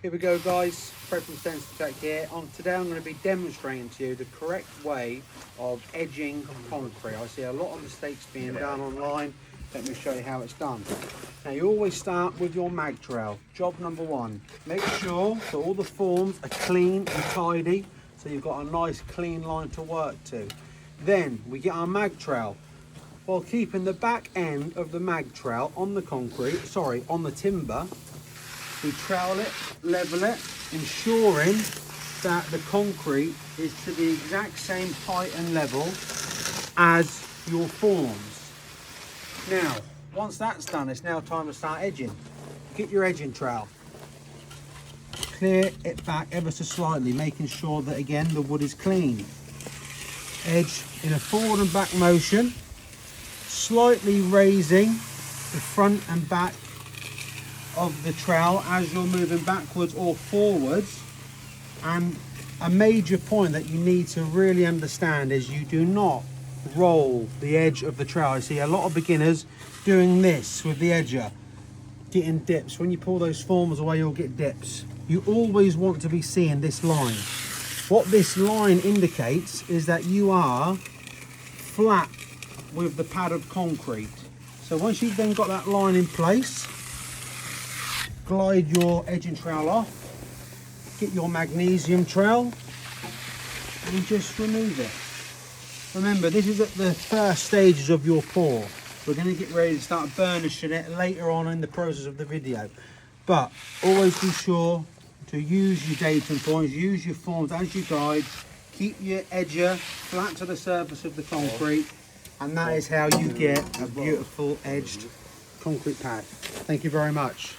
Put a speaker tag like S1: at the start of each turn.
S1: Here we go guys, Fred from Stencil-Tech here. Today I'm going to be demonstrating to you the correct way of edging concrete. I see a lot of mistakes being done online. Let me show you how it's done. Now you always start with your mag trowel. Job number one, make sure that all the forms are clean and tidy so you've got a nice clean line to work to. Then we get our mag trowel. While keeping the back end of the mag trowel on the on the timber, we trowel it, level it, ensuring that the concrete is to the exact same height and level as your forms. Now, once that's done, it's now time to start edging. Get your edging trowel. Clear it back ever so slightly, making sure that, again, the wood is clean. Edge in a forward and back motion, slightly raising the front and back of the trowel as you're moving backwards or forwards. And a major point that you need to really understand is you do not roll the edge of the trowel. I see a lot of beginners doing this with the edger, getting dips. When you pull those forms away, you'll get dips. You always want to be seeing this line. What this line indicates is that you are flat with the pad of concrete. So once you've then got that line in place, glide your edging trowel off, get your magnesium trowel and just remove it. Remember, this is at the first stages of your pour. We're going to get ready to start burnishing it later on in the process of the video. But always be sure to use your dating points, use your forms as your guide, keep your edger flat to the surface of the concrete, and that is how you get a beautiful edged concrete pad. Thank you very much.